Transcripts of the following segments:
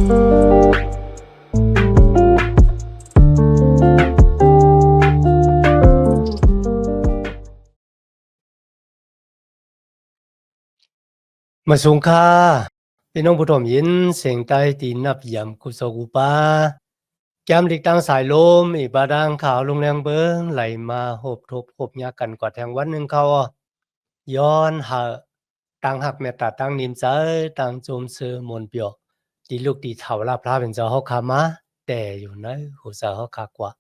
มาสูงค่าพี่น้องผู้ชมยินเสียงใต้ตีนับยำกุศกุปาแก้มดิกตั้งสายลมอีบาดังขาวลงแรงเบิ้งไหลมาหบทบหบยากันกว่าแทงวันหนึ่งเขาย้อนหาตั้งหักเมตตาตั้งนิมใจตั้งโจมเสือมนเปียวตีลูกตีเถาลาพระเป็นเจ้าเขาขามาแต่อยู่ในหูเสือเขาขากว่า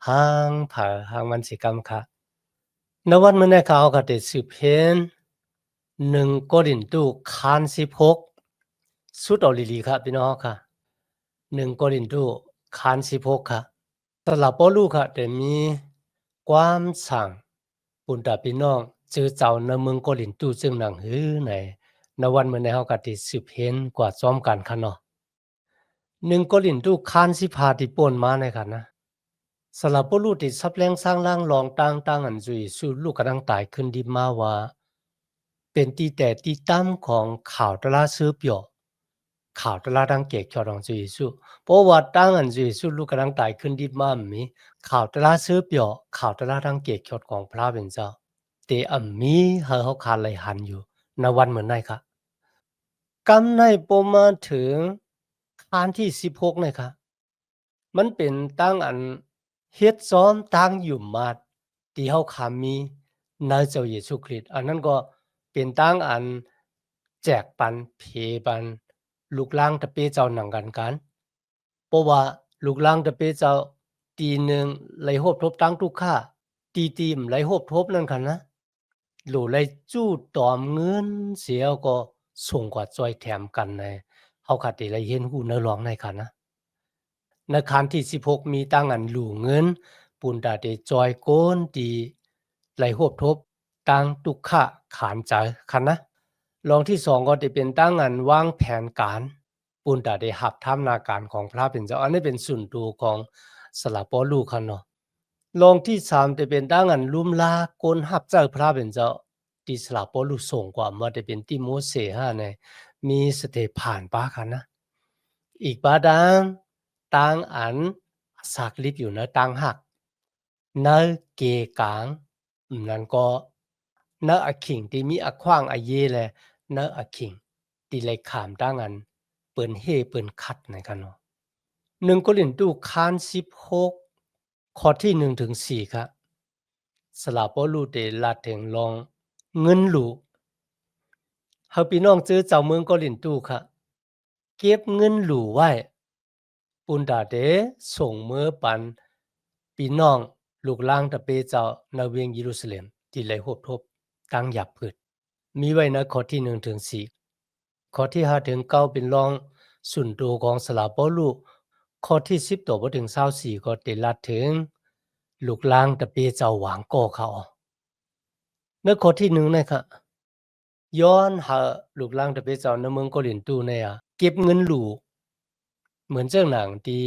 ห่างผ่าห่างมันสิกรรมค่ะนวันเมื่อในข่าวก็ได้สืบเห็น1 โครินธ์คาน16สุดเอาลีๆครับพี่น้องค่ะ1 โครินธ์คาน16ค่ะสำหรับบ่รู้ค่ะแต่มีความสั่งปุ่นตาพี่น้องจื้อเจ้าในเมืองโครินธ์ซึ่งหนังหือในวันเมื่อในเฮาก็ได้สืบเห็นกว่าซ้อมกันค่ะเนาะ1 โครินธ์คาน15ที่ป่นมาในค่ะนะสำหรับบ่รู้ที่ซับแรงสร้างล่างรองต่างๆอันจุยสู่ลูกกำลังตายขึ้นดิมาว่าเป็นตีแต่ตีตั้มของข่าวตลาดซื้อเปียวข่าวตลาดดังเกกชอดองจุยสู่เพราะว่าตั้งอันจุยสู่ลูกกำลังตายขึ้นดิมามีข่าวตลาดซื้อเปียวข่าวตลาดดังเกกชอดของพระเป็นเจ้าแต่มีเฮาเขาขาดไหลหันอยู่ในวันเหมือนไหนคะกำในประมาณถึงคานที่16นะคะมันเป็นตั้งอันเฮ็ดซ้อมตั้งอยู่มาที่เฮาขามีในเจ้าเยซูคริสต์อันนั้นก็เป็นตั้งอันแจกปันเพปันลูกล่างตะเปเจ้าหนังกันเพราะว่าลูกล่างตะเปเจ้าตีหนึ่งไหลโฮบทบตั้งทุกค่าตีมไหลโฮบทบนั่นค่ะนะหลู่ไหลจู้ตอมเงินเสียก็ส่งกว่าจอยแถมกันในเฮาขาดได้ไหลเห็นหูเนื้อร้องในค่ะนะในคานที่16มีตั้งอันหลู่เงินปุนดาเดจอยโกนตีไหลโฮบทบตั้งทุกค่าขานใจค่ะนะรองที่2ก็จะเป็นตั้งอันวางแผนการปุนดาได้หับทำนาการของพระเป็นเจ้าอันนี้เป็นส่วนตัวของสลาปอลูคันเนาะรองที่3จะเป็นตั้งอันลุมลากนหับเจ้าพระเป็นเจ้าที่สลาปอลูส่งกว่ามาจะเป็นที่โมเสสในมีสเตผ่านป้าคันนะอีกบาดังตั้งอันสักลิบอยู่ในตั้งหักในเกกางนั่นก็ในอขิงที่มีอขว้างอเยแลในอขิงที่เลยขามตั้งอันเปิ้นเฮเปิ้นคัดในกันเนาะ1 โครินธ์คาน16ข้อที่1ถึง4ครับสลาปอลูเตลาถึงลองเงินหลูเฮาพี่น้องจื้อเจ้าเมืองโครินธ์ค่ะเก็บเงินหลูไว้ปุนดาเดส่งมือปันพี่น้องลูกหลางตะเปเจ้าในเวียงเยรูซาเล็มที่ไหลโฮบทบตั้งหยับพืชมีไว้ในข้อที่1ถึง4ข้อที่5ถึง9เป็นรองส่วนตัวของสลาปอลูข้อที่10ต่อบ่ถึง24ก็ได้ลัดถึงลูกหลางตะเปเจ้าหวังก่อเขาในข้อที่1นะครับย้อนหาลูกหลางตะเปเจ้าในเมืองโครินธ์เนี่ยเก็บเงินหลูเหมือนเจ้าหนังที่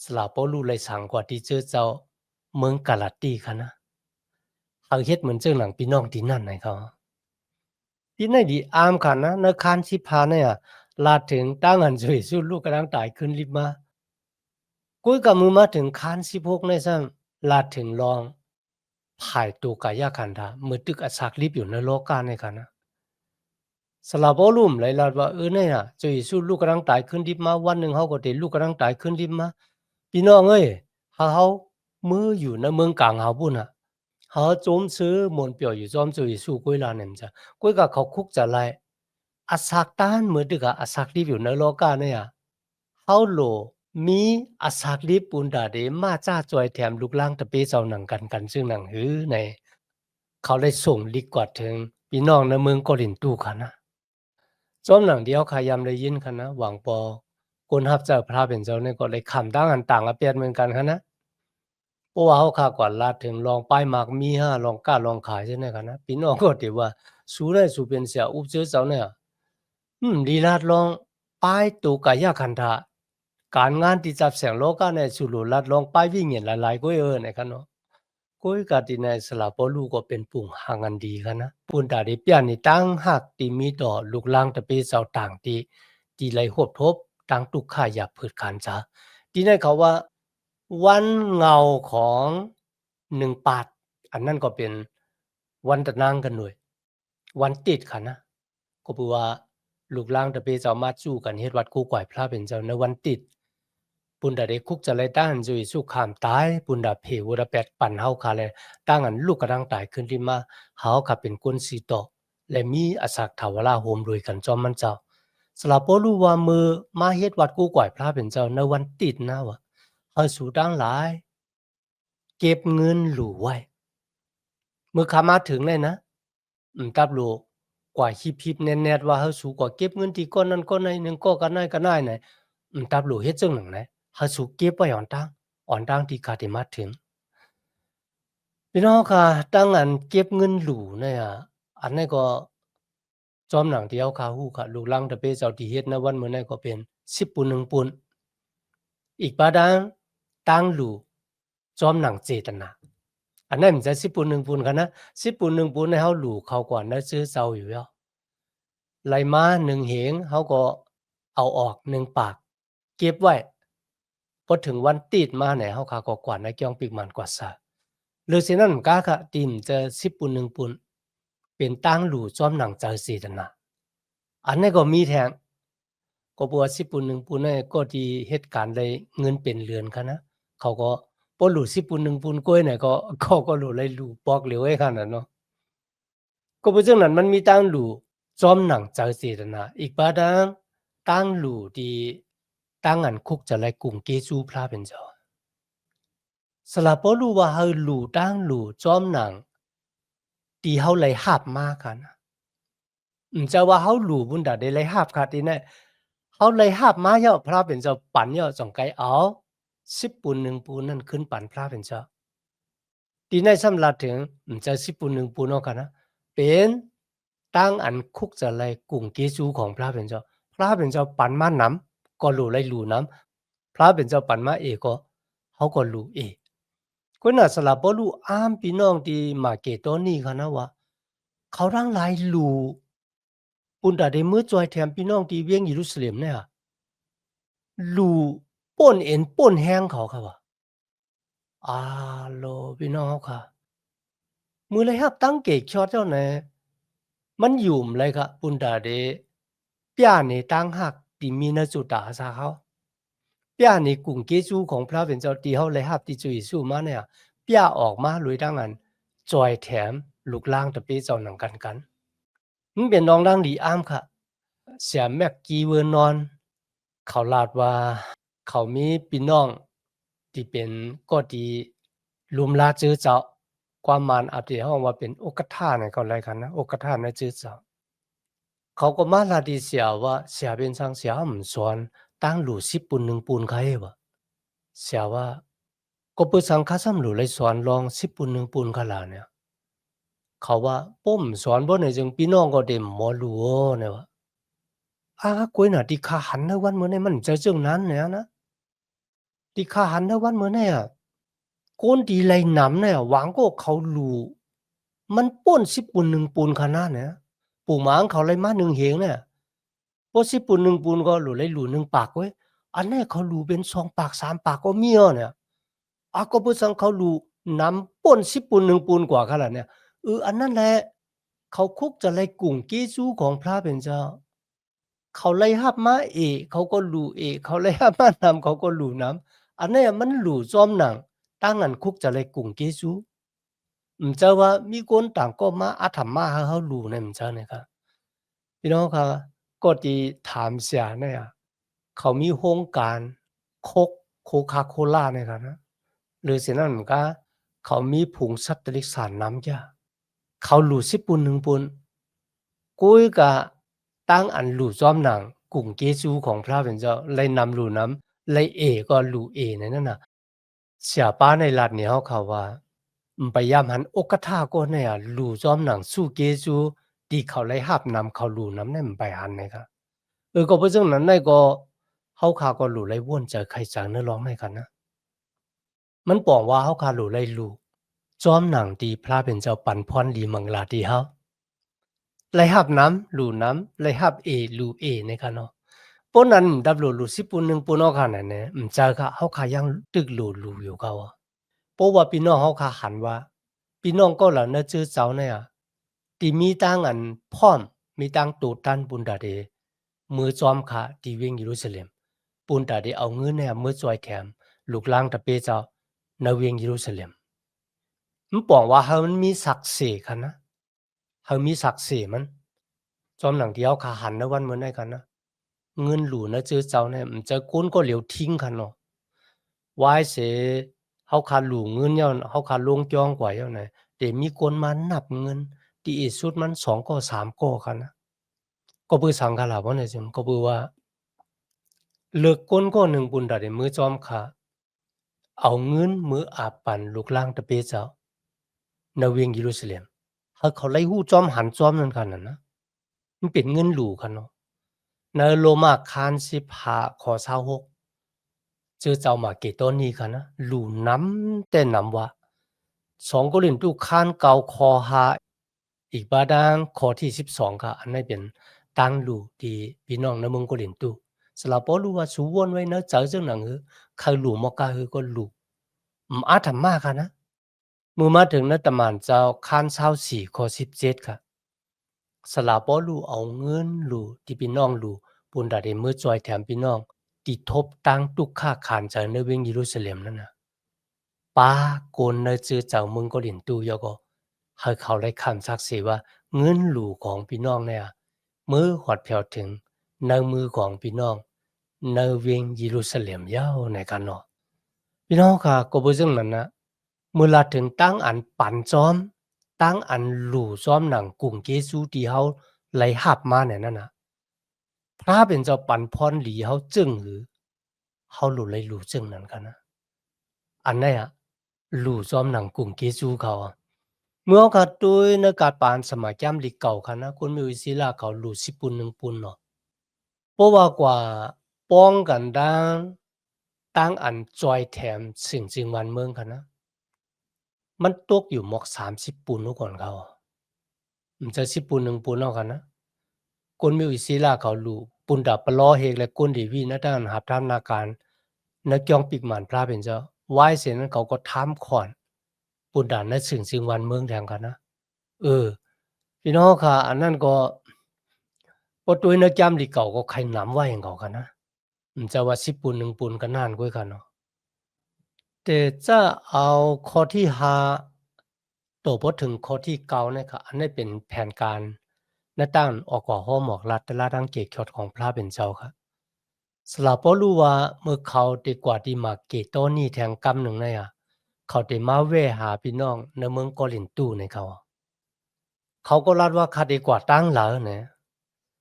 สลาปอลูเลยสั่งกว่าที่เจอเจ้าเมืองกาลาตีค่ะนะเขาเฮ็ดเหมือนเจ้าหนังพี่น้องที่นั่นให้เขาที่ไหนดีอามค่ะนะในคานสิพาเนี่ยลาดถึงตั้งอันสวยสู้ลูกกำลังตายขึ้นลิบมากุ้ยกับมือมาถึงคาน16ในซ้ำลาดถึงรองภายตูกายาคันธามือตึกอสักลิบอยู่ในโลกาในค่ะนะสลาบอลุ่มไหลลาดว่าเนี่ยจะสู้ลูกกำลังตายขึ้นลิบมาวันหนึ่งเขาก็ได้ลูกกำลังตายขึ้นลิบมาพี่น้องเอ้ยเขามืออยู่ในเมืองกลางเขาพุ่นน่ะเขาโจมซื้อมนเปียวอยู่จอมจะสู้กุ้ยลาเนี่ยจ้ะกุ้ยกับเขาคุกจะไล่อาศักต้านมือตึกอาศักลิบอยู่ในโลกาเนี่ยเขาโลมีอาศักลิบปุนดาเดมาจ้าจอยแถมลูกล่างตะเปเจ้าหนังกันซึ่งหนังหือในเขาได้ส่งลิกกว่าถึงพี่น้องในเมืองโครินธ์ค่ะนะจอมหนังเดียวขายำเลยยินค่ะนะหวังปอคนฮับเจ้าพระเป็นเจ้าเนี่ยก็เลยขำตั้งอันต่างอเปียดเหมือนกันค่ะนะเพราะว่าเขาค่ากว่าลาดถึงลองป้ายหมากมี5ลองกล้าลองขายใช่ไหมค่ะนะพี่น้องก็ถือว่าสู้ได้สู้เป็นเสียอุบเจอเจ้าเนี่ยลีลาดลองป้ายตูกายาคันธาการงานที่จับแสงโลกาในสุรุลัดลองป้ายวิ่งเงินหลายๆก็ในกันเนาะก้อยกาติในสลาปอลูก็เป็นปุ่งหางอันดีกันนะปุ่นตาได้เปียนนี่ตั้งหักที่มีต่อลูกล่างตะเปเจ้าต่างที่ไหลหบทบ ตั้งตุกข่าอยากผืดขานจ้าที่นั่นเขาว่าวันเงาของ1 ปาดอันนั้นก็เป็นวันตะนางกันหน่วยวันติดค่ะนะก็คือว่าลูกหลางตะเปเจ้ามาจู้กันเฮ็ดวัดกูก่อยพระเป็นเจ้าในวันติดปุณดาได้คุกจะไล่ต้านจุยสู้ขามตายปุณดาเพวดาแปดปั่นเฮาคาเลยตั้งอันลูกกระดังตายขึ้นที่มาเฮาค่ะเป็นคนสีตอและมีอสักถาวราโฮมรวยกันจอมมันเจ้าสลาโปรู้ว่ามือมาเฮ็ดวัดกูก่อยพระเป็นเจ้าในวันติดนะวะเฮาสู่ดังหลายเก็บเงินหลู่ไว้มือขามาถึงเลยนะตับโลกว่าฮิบๆแน่ๆว่าเฮาสู่กว่าเก็บเงินที่ก้อนนั้นก้อนใดหนึ่งก็กันได้ไหนตับโลเฮ็ดจังหนังไหนเฮาสู่เก็บไว้อ่อนตั้งที่ขาที่มาถึงพี่น้องค่ะตั้งอันเก็บเงินหลู่เนี่ยอันนี้ก็จอมหนังที่เฮาคาฮู้ค่ะลูกหลางตะเปเจ้าที่เฮ็ดณวันมื้อนั้นก็เป็น10ปุ่น1ปุ่นอีกบาดางตั้งหลู่จอมหนังเจตนาอันนั้นมันจะ10ปุ่น1ปุ่นค่ะนะ10ปุ่น1ปุ่นให้เฮาหลู่เข้าก่อนแล้วซื้อเซาอยู่แล้วไหลมา1เหงเฮาก็เอาออก1ปากเก็บไว้พอถึงวันติดมาเนี่ยเฮาขาก็กวาดในเกียงปีกมันกว่าซะหรือฉะนั้นกาค่ะติมจะ10ปุ่น1ปุ่นเป็นตั้งหลู่จอมหนังใจเจตนาอันนี้ก็มีแท้งก็บ่ว่า10ปุ่น1ปุ่นเนี่ยก็ที่เหตุการณ์ได้เงินเป็นเรือนค่ะนะเขาก็บ่รู้10ปุ่น1ปุ่นกล้วยเนี่ยก็เขาก็รู้เลยรู้ปอกเหลวไว้คั่นน่ะเนาะก็เพราะฉะนั้นมันมีตั้งหลู่จอมหนังใจเจตนาอีกบาดางตั้งหลู่ที่ตั้งอันคุกจะไลกุ่งเกซูพระเป็นเจ้าสละบ่รู้ว่าเฮาหลู่ตั้งหลู่จอมหนังที่เฮาไลหาบมาค่ะนะจะว่าเฮาหลู่บุญดาได้ไลหาบค่ะที่นั่นเฮาไลหาบมาแล้วพระเป็นเจ้าปันแล้วจ่องไกเอา10ปุ่น1ปุ่นนั้นขึ้นปันพระเป็นเจ้าที่ในสำหรับถึงจะ10ปุ่น1ปุ่นเนาะค่ะนะเป็นตั้งอันคุกจะไลกุ่งเกซูของพระเป็นเจ้าพระเป็นเจ้าปันมานำก็รู้ไลรู้นำพระเป็นเจ้าปันมาเอกก็เฮาก็รู้เอกก็น่ะสละบ่รู้อามพี่น้องที่มาเกตอนนี้ค่ะนะว่าเขาทั้งหลายรู้ปุณตาได้มื้อจอยแถมพี่น้องที่เวียงเยรูซาเล็มเนี่ยรู้ป่นเอ็นป่นแห้งเขาค่ะว่าอาโลพี่น้องเขาค่ะมื้อไรรับตั้งเกกช็อตเจ้าแหนมันหยุ่มเลยค่ะปุณตาได้เปียนี่ตั้งหักที่มีนจุตาซะเขาเปียนี่กลุ่มเกจูของพระเป็นเจ้าที่เฮาได้รับที่จุยสู้มาเนี่ยเปียออกมาลุยดังอันจอยแถมลูกล่างตะเปเจ้าหนังกันมันเป็นน้องดังดีอ้ามค่ะเสียแม็กกีเวอร์นอนเขาลาดว่าเขามีพี่น้องที่เป็นก็ที่ลุมลาจื้อเจ้าความหมานอาจสิเฮาว่าเป็นโอกาทาเนี่ยก็แล้วกันนะโอกาทาในจื้อเจ้าเขาก็มาลาดีเสียว่าเสียเป็นซังเสียหำสวนตั้งหลู่10ปุ่น1ปุ่นใครวะเสียว่าก็เปิดสังฆสำหลู่เลยสอนลอง10ปุ่น1ปุ่นคะล่ะเนี่ยเขาว่าป้มสอนบ่ได้จึงพี่น้องก็ได้หมอรู้เนี่ยว่ากล้วยน่ะที่ข้าหันในวันมื้อนี้มันจะจังนั้นแหล้วนะที่ข้าหันในวันมื้อนี้อะคนที่ไล่นำเนี่ยหวังก็เขารู้มันป้น10ปุ่น1ปุ่นขนาดเนี่ยปู่หมางเขาไล่มา1เหงเนี่ยบ่10ปุ่น1ปุ่นก็รู้เลยรู้1ปากเว้ยอันนี้เขารู้เป็น2ปาก3ปากก็มีอ้อเนี่ยก็เพิ่นซังเขารู้นำป้น10ปุ่น1ปุ่นกว่าขนาดเนี่ยอันนั้นแหละเขาคุกจะไล่กุ่งกี้จู้ของพระเป็นเจ้า เขาไล่หับมาเอกเขาก็รู้เอกเขาไล่หับมานำเขาก็รู้นำอันเนี้ยมันรู้จอมหนังตั้งอันคุกจะไล่กุ่งเกซูจะว่ามีคนต่างก็มาอาถรรมมาให้เขารู้เนี่ยมันจะเนี่ยครับพี่น้องครับก็ที่ถามเสียเนี่ยเขามีโครงการโคกโคคาโคล่าเนี่ยครับนะหรือเสียนั่นเหมือนกันเขามีผงสัตว์เล็กสารน้ำยาเขารู้สิปุ่นหนึ่งปุ่น กุยกะตั้งอันหลู่ซ้อมหนังกลุ่มเกซูของพระเป็นเจ้าไล่นำหลู่น้ำไล่เอก็หลู่เอนั่นน่ะเสียป้าในรัฐเนี่ยเขาว่าพยายามหันโอกทาก็เนี่ยหลู่ซ้อมหนังสู้เกซูที่เขาไล่หับนำเขาหลู่น้ำเนี่ยมันไปหันนะครับก็เพราะฉะนั้นในก็เขาขาก็หลู่ไล่ว่นใจใครจังเนื้อร้องในกันนะมันบอกว่าเขาขาหลู่ไล่หลู่ซ้อมหนังที่พระเป็นเจ้าปันพรดีมังลาที่เขาไล่หับน้ำหลู่น้ำไล่หับเอหลู่เอในกันเนาะ ปนนั้นดับหลูหลูสิปุนหนึ่งปุนออกค่ะนั่นเนี่ยเจอค่ะเขาขายังตึกหลูหลูอยู่เขาอะเพราะว่าพี่น้องเขาขาหันว่าพี่น้องก็เหล่านั้นจื้อเจ้าเนี่ยที่มีตั้งอันพร้อมมีตั้งตูตันปุนดาเดมือจอมขาที่วิ่งเยรูซาเล็มปุนดาเดเอาเงินเนี่ยมือจอยแถมลูกหลางตะเปเจ้าในวิ่งเยรูซาเล็มมันบอกว่าเขามันมีศักดิ์ศรีกันนะเขามีศักดิ์ศรีมันจอมหนังที่เขาขาหันในวันเหมือนได้กันนะเงินหลูนะจื้อเจ้าเนี่ยมันจะก้นก็เหลียวทิ้งกันเนาะวายเสเขาขาหลูเงินเนี่ยเขาขาลงจองกว่าเนี่ยนะแต่มีคนมานับเงินที่อีสุดมัน2ก็3ก็กันนะก็เปือสังฆลาบ่เนี่ยจึงก็เปือว่าเลิกก้นก็หนึ่งปุนดาได้มือจอมขาเอาเงินมืออาบปั่นลูกล่างตะเปเจ้าในเวียงเยรูซาเล็มเขาไล่ฮู้จอมหันจอมนั่นกันนะมันเป็นเงินหลูกันเนาะในโรมาคาน15ข้อ26เจอเจ้ามาเกตอนนี้กันนะหลูน้ำแต่น้ำว่า2โครินธ์คานเก่าข้อ5อีกบาดางข้อที่12ค่ะอันนั้นเป็นตั้งหลูที่พี่น้องในเมืองโครินธ์สลาปอรู้ว่าสูวนไว้เนาะเจอจังหนังใครหลูมอกาก็หลูอาถรรพ์มากค่ะนะเมื่อมาถึงนัตมานเจ้าคาน24ข้อ17ค่ะสลาปอรู้เอาเงินหลูที่พี่น้องหลูปุนดาได้มือจอยแถมพี่น้องที่ทบตั้งตุกค่าขานจากในเวียงเยรูซาเล็มนั่นน่ะป้าโกนในจื้อเจ้าเมืองโครินธ์ยอก็ให้เขาได้คำศักดิ์สิทธิ์ว่าเงินหลูของพี่น้องเนี่ยมือหอดแผ่วถึงในมือของพี่น้องในเวียงเยรูซาเล็มยาวในกันเนาะพี่น้องค่ะก็บ่ซึ่งนั้นนะเมื่อลาถึงตั้งอันปันซ้อมตั้งอันหลู่ซ้อมหนังกรุงเยซูที่เฮาไหลหับมาเนี่ยนั่นน่ะพระเป็นเจ้าปันพรหลีเฮาจึงหือเฮาหลู่ไหลหลู่จึงนั้นกันนะอันนั้นอะหลู่ซ้อมหนังกรุงเยซูเขาอะเมื่อเขาด้วยในการปานสมัยแก้มลิเก่าคันนะคุณมีวิศิลาเขาหลู่สิปุ่นหนึ่งปุ่นเนาะเพราะว่ากว่าป้องกันดังตั้งอันจอยแถมสิ่งจึงวันเมืองคันนะมันตกอยู่หมอก30ปูนเมื่อก่อนเขามันจะ10ปูน1ปูนเอากันนะคนมีวิศิลาเขารู้ปุนดาปลอเฮกและคนดีวีนะด้านหับทำนาการนักยองปิกหมันพระเป็นเจ้าไหว้เสร็จนั้นเขาก็ถามขอนปุนดาในซึ่งวันเมืองแทงกันนะพี่น้องค่ะอันนั้นก็บ่ตุ้ยนักจำลิเก่าก็ใครนำไว้ให้เขากันนะมันจะว่า10ปูน1ปูนก็นานกว่ากันเนาะแต่จะเอาข้อที่5โตบ่ถึงข้อที่9เนี่ยค่ะอันนี้เป็นแผนการในด้านออกห้อหมอกรัฐแต่ละดังเกตยอดของพระเป็นเจ้าค่ะสลาบ่รู้ว่าเมื่อเขาได้กว่าที่มาเกตตอนนี้แทงกำหนึ่งเนี่ยเขาได้มาแวะหาพี่น้องในเมืองกอรินตูในเขาก็รัดว่าคาดีกว่าตั้งหลาเนี่ย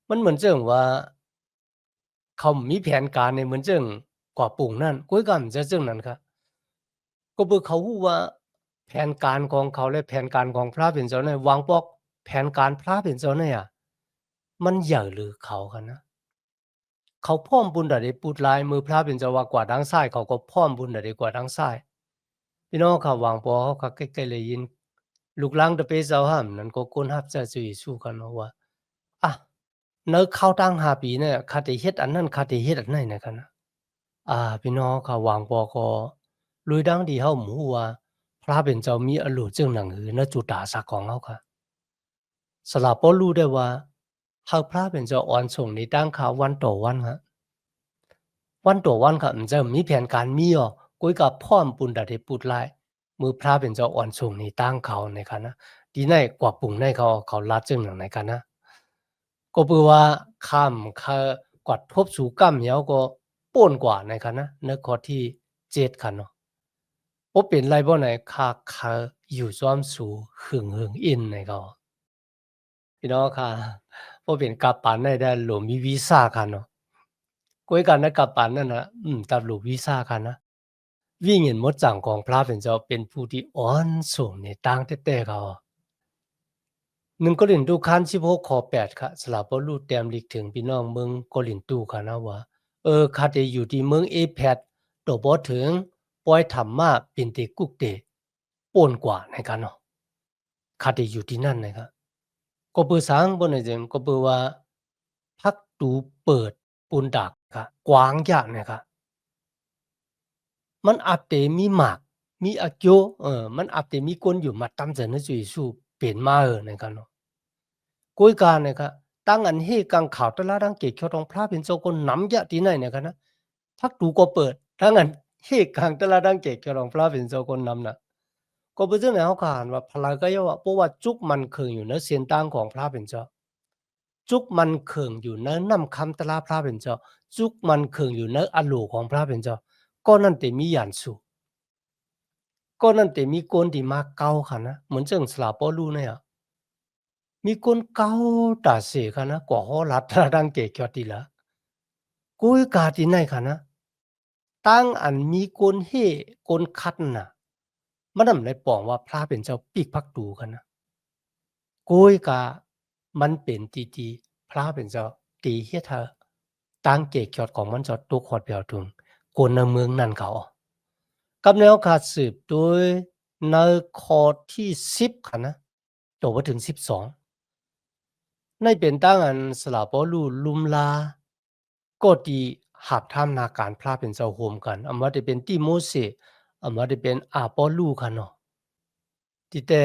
มันเหมือนเจิงว่าเขามีแผนการในเหมือนเจิงกว่าปุ่งนั่นกุ้ยกำจะเจิงนั้นค่ะก็เพื่อเขาฮู้ว่าแผนการของเขาและแผนการของพระเป็นเจ้าเนี่ยวางปอกแผนการพระเป็นเจ้าเนี่ยมันใหญ่หรือเขากันนะเขาพร้อมบุญได้ปูดลายมือพระเป็นเจ้าว่ากว่าดังซ้ายเขาก็พร้อมบุญได้กว่าดังซ้ายพี่น้องเขาวางปอเขาก็ใกล้ๆเลยยินลูกหลางตะเปเจ้าห้ามนั้นก็คนฮับจะจุยสู้กันว่าอะเนอเข้าตั้ง5ปีเนี่ยข้าได้เฮ็ดอันนั้นข้าได้เฮ็ดอันนั้นนะครับนะพี่น้องเขาวางปอก็ลุยดังที่เฮาหมู่ว่าพระเป็นเจ้ามีอโลจึงหนังหือณจุดาศักดิ์ของเฮาค่ะสละบ่รู้ได้ว่าเฮาพระเป็นเจ้าอ่อนส่งในตั้งข่าววันต่อวันครับวันต่อวันค่ะมันจะมีแผนการมีกุ้ยกับพร้อมปุณดาได้ปุดหลายมือพระเป็นเจ้าอ่อนส่งในตั้งเขาในกันนะดีในกว่าปุ่งในเขาลัดจึงหนังในกันนะก็เปือว่าข้ามกวัดทบสู่กำเหยวก็ป่นกว่าในกันนะในข้อที่7คันเนาะบ่เป็นไรบ่ไหนคาอยู่ซ้อมสู่หึงอินในเขาพี่น้องค่ะบ่เป็นกลับปานได้หลวมีวีซาคันเนาะกุ้ยกันนะกลับปานนั่นน่ะตับหลูวีซาคันนะวิ่งเห็นมดจังของพระเป็นเจ้าเป็นผู้ที่อ่อนสูงในต่างแต่เขา1โครินธ์คัน16ข้อ8ค่ะสลาบ่รู้แต้มลิกถึงพี่น้องเมืองโครินธ์ค่ะนะว่าข้าได้อยู่ที่เมืองเอแพดโตบ่ถึงปล่อยธรรมาเป็นเตกุกเตป่นกว่าในกันเนาะข้าได้อยู่ที่นั่นนะครับก็เปือสังบ่ได้จึงก็เปือว่าพักตูเปิดปูนดัก ค่ะกว้างยะเนี่ยค่ะมันอาจจะมีหมากมีอายุมันอาจจะมีคนอยู่มาตำเสนอจุยสู้เป็นมาเนี่ยค่ะเนาะกุยกาเนี่ยค่ะตั้งอันเฮกังข่าวตะลาดังเกตเขียวทองพระเป็นเจ้าคนนำยะที่ไหนเนี่ยค่ะนะพักดูก็เปิดตั้งอันเฮกังตะลาดังเกตเขียวทองพระเป็นเจ้าคนนำน่ะก็เป็นเรื่องไหนเขาขานว่าพลายก็ย่อว่าเพราะว่าจุกมันเคืองอยู่ในเสียนตั้งของพระเป็นเจ้าจุกมันเคืองอยู่ในน้ำคำตะลาพระเป็นเจ้าจุกมันเคืองอยู่ในอโลของพระเป็นเจ้าก็นั่นแต่มีหยันสูก็นั่นแต่มีคนที่มาเกาค่ะนะเหมือนเจิงสลาปอลูเนี่ยมีคนเกาตาเสค่ะนะกว่าฮอลัดตะดังเกเกียวติละกุยกาติไหนค่ะนะตั้งอันมีคนเฮคนคัดน่ะมันนำในปองว่าพระเป็นเจ้าปีกพักดูค่ะนะกุยกามันเป็นตีๆพระเป็นเจ้าตีเฮ็ดเฮาตั้งเกเกียวของมันจะตุกฮอดเปียวถึงคนในเมืองนั่นเขากับแนวขาดสืบโดยในข้อที่10ค่ะนะจบบ่ถึง12ในเป็นตั้งอันสละปอลูลุมลาก็ดีหักท่ามนาการพระเป็นเจ้าโฮมกันอำว่าได้เป็นติโมเสอำว่าได้เป็นอาปอลูค่ะเนาะที่แต่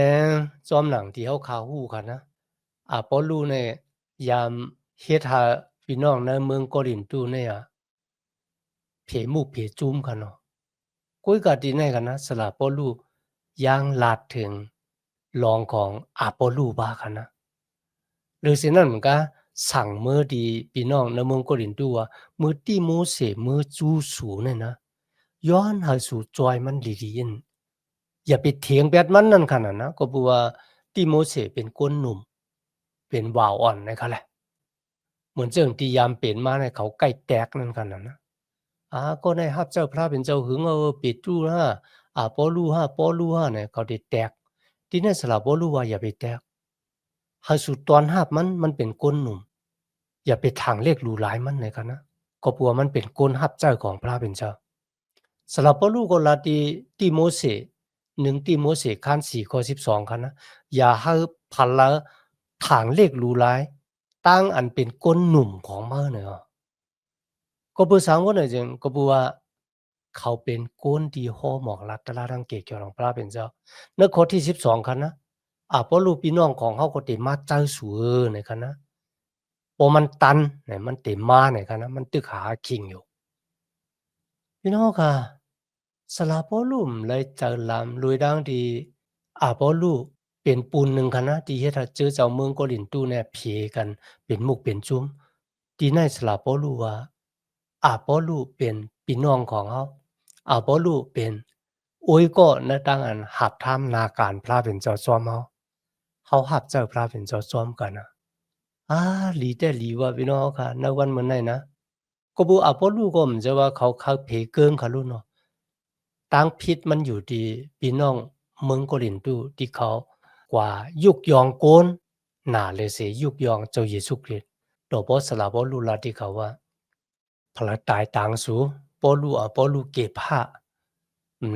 จอมหนังที่เฮาข่าวฮู้ค่ะนะอาปอลูเนี่ยยามเฮ็ดให้พี่น้องในเมืองโกรินตุเนี่ยเผมุเผจุ้มค่ะเนาะ กุยกาตีในกันนะสละปอลูยังลาดถึงรองของอาปอลูบากันนะหรือสินั่นเหมือนกันสั่งมือดีพี่น้องในเมืองโกรินตัวมือตีโมเสมือจูสูเนี่ยนะย้อนหาสู่จอยมันดีๆนอย่าไปเถียงแบบมันนั่นขนาดนะก็บอกว่าติโมเสเป็นก้นหนุ่มเป็นวาวอ่อนนะครับแหละเหมือนเจิงที่ยามเป็นมาในเขาใกล้แตกนั่นขนาดนะ ก็ได้รับเจ้าพระเป็นเจ้าหึงปิดตู้ฮะปอลูฮะเนี่ยเขาได้แตกที่นั่นสละปอลูว่าอย่าไปแตกหาสุดตอนหับมันเป็นก้นหนุ่มอย่าไปทางเลขหรูหลายมันเลยกันนะก็ปัวมันเป็นก้นหับเจ้าของพระเป็นเจ้าสละปอลูก็ลาติโมเส1ติโมเสข้าน4ข้อ12คันนะอย่าให้พันละทางเลขหรูหลายตั้งอันเป็นก้นหนุ่มของเมื่อเนี่ย ก็เบอร์3คนน่ะจึงก็บอกว่าเขาเป็นคนที่ฮ้อหมอกลัดตะลาดังเกะเกี่ยวของพระเป็นเจ้าในข้อที่12คันนะเพราะลูกพี่น้องของเขาก็เต็มมาเจ้าสูในคันนะพอมันตันเนี่ยมันเต็มมาในคันนะมันตึกหาคิงอยู่พี่น้องค่ะสลาโปลุ่มเลยเจอลำลุยดังที่เพราะลูกเป็นปูนหนึ่งคันนะที่เฮ็ดให้เจอเจ้าเมืองโกลินตู้เนี่ยเพกันเป็นมุกเป็นจุ้มที่ในสลาโปลูว่า อาเปาลูเป็นพี่น้องของเขาอาเปาลูเป็นอุยก็ในตั้งอันหับท่ามนาการพระเป็นเจ้าซ้อมเขาหับเจ้าพระเป็นเจ้าซ้อมกันนะอาหลีแต่หลีว่าพี่น้องค่ะในวันเหมือนไหนนะก็บูอาเปาลูก็เหมือนจะว่าเขาคักเพเกิงค่ะลูกเนาะตั้งพิษมันอยู่ที่พี่น้องเมืองโกรินตูที่เขากว่ายุกยองโกนหนาเลยเสยุกยองเจ้าเยซูคริสต์โดยเพราะสลาเปาลูลาที่เขาว่า พระตายต่างสูปอลูปอลูเก็บผ้า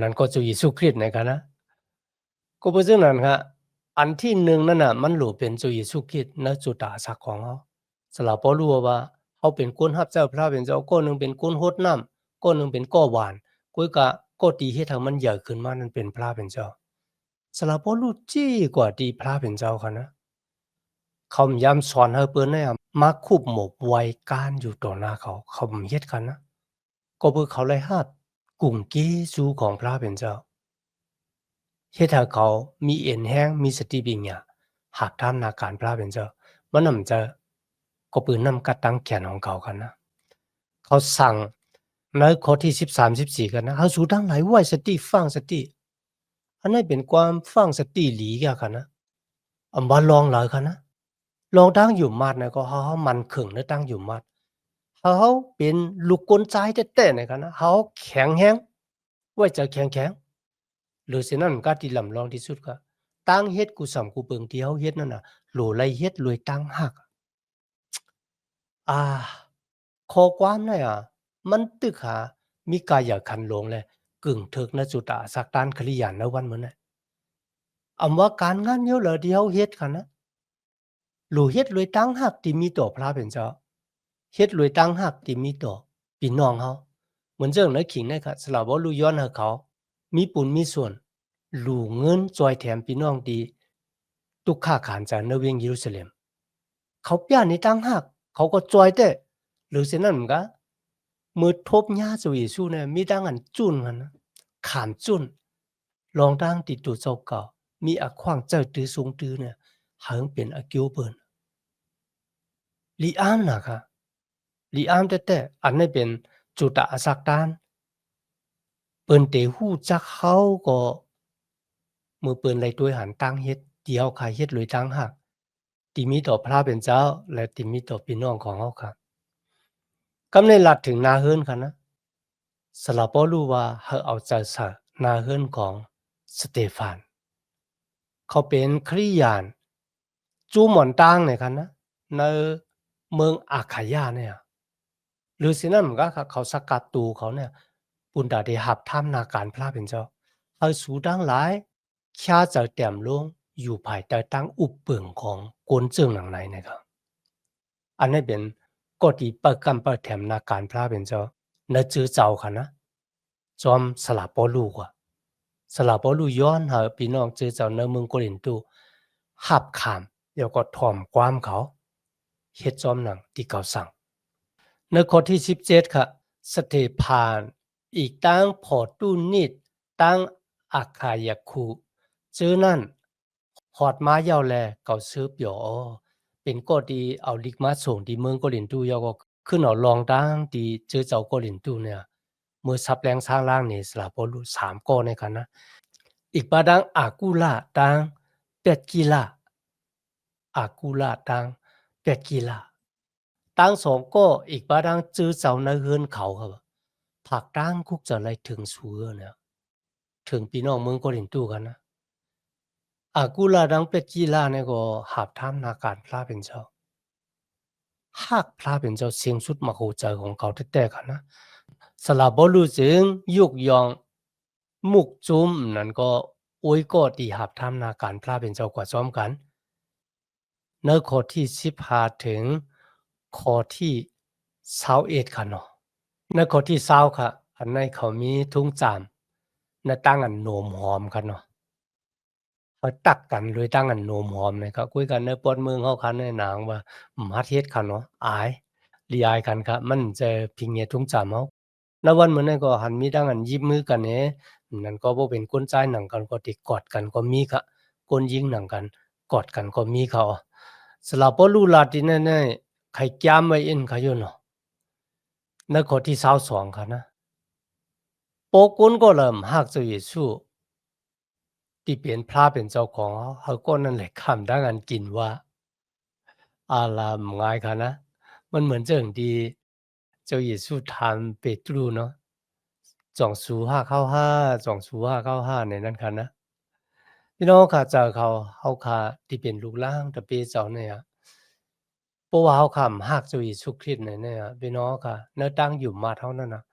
นั่นก็จะเยซูคริสต์นะครับนะก็เพราะฉะนั้นครับอันที่หนึ่งนั่นน่ะมันหลูเป็นจุเยซูคริสต์ณจุดตาสักของเขาสำหรับปอลูว่าเขาเป็นคนรับเจ้าพระเป็นเจ้าก้อนหนึ่งเป็นคนรดน้ำก้อนหนึ่งเป็นก้อหวานก้อยกะก็ตีเฮ็ดให้มันใหญ่ขึ้นมานั่นเป็นพระเป็นเจ้าสำหรับปอลูจี้กว่าที่พระเป็นเจ้าค่ะนะเขาพยายามสอนให้เปิ้นเนี่ยมาคุบหมกไว้การอยู่ต่อหน้าเขาเขาบ่เฮ็ดกันนะ ก็เพื่อเขาเลยฮับกลุ่มเกซูของพระเป็นเจ้าเฮ็ดให้เขามีเอ็นแห้งมีสติปัญญาหากท่ามนาการพระเป็นเจ้ามันนำจะก็ปืนนำกัดตั้งแขนของเขากันนะเขาสั่งในข้อที่13-14กันนะเขาสู่ทั้งหลายไว้สติฟังสติอันนั้นเป็นความฟังสติหลีกะกันนะบ่ลองหลายกันนะลองตั้งอยู่มัดนะก็เฮามันขึงนะตั้งอยู่มัด เขาเป็นลูกกลใจแท้ๆเนี่ยกันนะเขาแข็งแรงไว้ใจแข็งๆหรือฉะนั้นก็ที่ลำลองที่สุดก็ตั้งเฮ็ดกูสำกูเบิงที่เฮาเฮ็ดนั่นน่ะโหลไลเฮ็ดรวยตั้งหักอาข้อความเนี่ยมันตึกหามีกายขันธ์หลงเลยกึ่งถึกณจุตะสักตานคริยานณวันมื้อนั้นว่าการงานเดียวเหรอที่เฮาเฮ็ดกันนะหลู่เฮ็ดรวยตั้งหักที่มีต่อพระเป็นเจ้าเฮ็ดรวยตั้งหักที่มีต่อ พี่น้องเฮาเหมือนเจังในขิงนะครับสละบ่รู้ย้อนให้เขามีปุญมีส่วนรู้เงินจอยแถมพี่น้องดีทุกค่าขานจากในเวียงเยรูซาเล็มเขาเปียนี่ต่างหากเขาก็จอยแต่หรือฉะนั้นมันก็มือทบญาเจ้าเยซูเนี่ยมีดังอันจุนกันนะขามจุนลองดังติดตัวเจ้าเก่ามีอักขวางเจ้าตือสูงตือเนี่ยหางเป็นอากิวเปิ้นลีอามนะคะลีอามแต่อันนี้เป็นจุดอาศักดานเปิ้นเตฮู้จักเขาก็มือเปิ้นไล่ตัวยหันตั้งเฮ็ดที่เฮาขายเฮ็ดโดยต่างหากที่มีต่อพระเป็นเจ้าและที่มีต่อพี่น้องของเฮาครับกำในลัดถึงนาเฮิรนค่ะนะสละบ่รู้ว่าเฮาเอาใจใส่นาเฮิรนของสเตฟานเขาเป็นคริสยานจูหม่อนตางเนี่ยค่ะนะในเมืองอาขายาเนี่ยหรือสินั่นมันก็เขาสกัดตูเขาเนี่ยปุณดาได้หับท่ามนาการพระเป็นเจ้าเฮาสูดังหลายค่าจะแต้มลงอยู่ภายใต้ตั้งอุปเปิงของกวนเจิงหลังไหนนะครับอันนี้เป็นกฎที่เปิดกันเปิดแถมนาการพระเป็นเจ้าในจื้อเจ้าค่ะนะจอมสลับบ่รู้กว่าสลับบ่รู้ย้อนหาพี่น้องจื้อเจ้าในเมืองโกรินตูหับขามแล้วก็ถ่อมความเขาเฮ็ดจอมหนังที่เขาสั่งในข้อที่17ค่ะสเตพานอีกตั้งพอตุนิดตั้งอาคายาคูจื้อนั่นฮอดมายาวแลเก่าซื้อเปียวอ้อเป็นก็ดีเอาลิกมาส่งที่เมืองโกลินตูยาวก็ขึ้นเอาลองตั้งที่จื้อเจ้าโกลินตูเนี่ยเมื่อซับแรงสร้างล่างนี่สละบ่รู้3ก้อในกันนะอีกบาดังอากูลาตังเป็ดกีลาอากูลาตังเป็ดกีลาตั้ง2ก้ออีกบาดังจื้อเจ้าในเฮือนเขาครับภาคตั้งคุกจะไล่ถึงสูอเนี่ยถึงพี่น้องเมืองโกลินตูกันนะอากูลาดังเป็ดกีลาเนี่ยก็หาบท่ามนาการพระเป็นเจ้าหากพระเป็นเจ้าเสียงสุดมาโหใจของเขาแท้ๆกันนะสละบ่รู้จึงยุกยองมุกจุมนั่นก็อวยก็ตีหาบท่ามนาการพระเป็นเจ้ากว่าซ้อมกันในข้อที่15ถึงข้อที่21ค่ะเนาะในข้อที่20ค่ะอันในเขามีทุ่งจามในตั้งอันโหนมหอมค่ะเนาะเขาตักกันโดยตั้งอันโหนมหอมนะครับคุยกันในปอดเมืองเฮาคันในหนังว่ามาเฮ็ดค่ะเนาะอายลีอายกันครับมันจะพิงเงทุ่งจามเฮาณวันมื้อนั้นก็หันมีตั้งอันยิบมือกันแหนั่นก็บ่เป็นคนจ่ายหนังกันก็ติกอดกันก็มีค่ะคนยิงหนังกันกอดกันก็มีเขาสลับบ่รู้ลาติแน่ๆใครจ้ามไว้เอ็นเขาอยู่เนาะในข้อที่22ค่ะนะโปกุนก็เริ่มฮักเจ้าเยซูที่เป็นพระเป็นเจ้าของเขาก็นั่นแหละคำดังอันกินว่าอาลามง่ายค่ะนะมันเหมือนเจิงที่เจ้าเยซูถามเปโตรเนาะ20595ในนั้นค่ะนะพี่น้องค่ะเจอเขาเฮาค่ะที่เป็นลูกหลางตะเปเจ้าเนี่ยเพราะว่าเฮาค้ำฮักเจ้าเยซูคริสต์เนี่ยพี่น้องค่ะแนวตั้งอยู่มาเท่านั้นน่ะ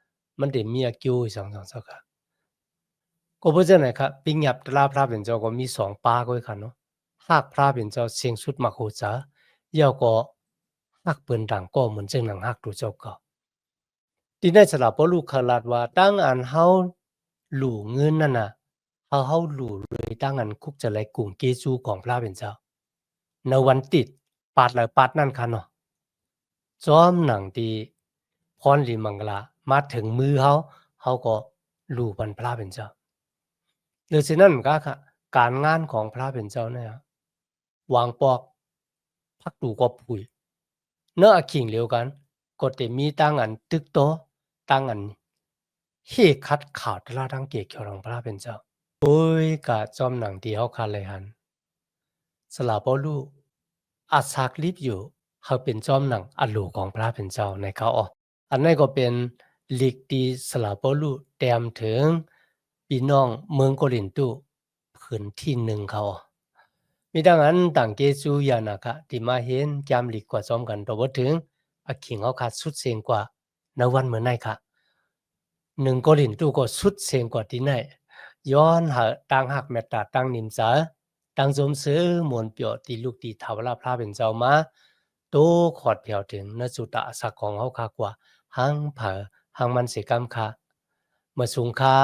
มันได้มีอากิวอีสังสังสักค่ะก็เพราะฉะนั้นครับปิงยับตราพระเป็นเจ้าก็มี2ปาก้อยค่ะเนาะหากพระเป็นเจ้าเสียงสุดมักโหจายาวก็ฮักเปิ้นดังก็เหมือนจังหนังฮักตัวเจ้าก็ที่ได้สลับบ่รู้ขลาดว่าตั้งอันเฮาหลู่เงินนั่นน่ะเฮาหลู่เลยตั้งอันคุกจะไหลกรุงเกจูของพระเป็นเจ้าในวันติดปาดแล้วปาดนั่นค่ะเนาะจอมหนังที่พรลิมังกลามาถึงมือเฮาก็หลู่บรรพระเป็นเจ้าหรือฉะนั้นมันก็ค่ะการงานของพระเป็นเจ้าเนี่ยวางปอกพักดูก็ปุ๋ยเนื้อขิงเหลียวกันก็จะมีตั้งอันตึกโตตั้งอันเฮคัดข่าวตลาดทั้งเกียรติของพระเป็นเจ้าโอ้ยกะจอมหนังที่เฮาคันเลยหันสลาบ่รู้อาสากลิบอยู่เขาเป็นจอมหนังอันหลูของพระเป็นเจ้าในเขาอออันนั้นก็เป็นลีกที่สลาบ่รู้แต้มถึงพี่น้องเมืองโกรินตูพื้นที่หนึ่งเขามีดังนั้นต่างเกจูยานะคะที่มาเห็นจำลีกกว่าซ้อมกันตัวบ่ถึงอาขิงเขาขาดสุดเสียงกว่าในวันเหมือนในค่ะ1โกรินตูก็สุดเสียงกว่าที่ไหนย้อนหาตั้งหักเมตตาตั้งนิมสาตั้งสมซื้อมวลเปียวที่ลูกที่ทาวราพระเป็นเจ้ามาโตขอดเพียวถึงนสุตะสักของเฮาคากว่าหังเผอ หังมันสิกำคะเมื่อสูงค่า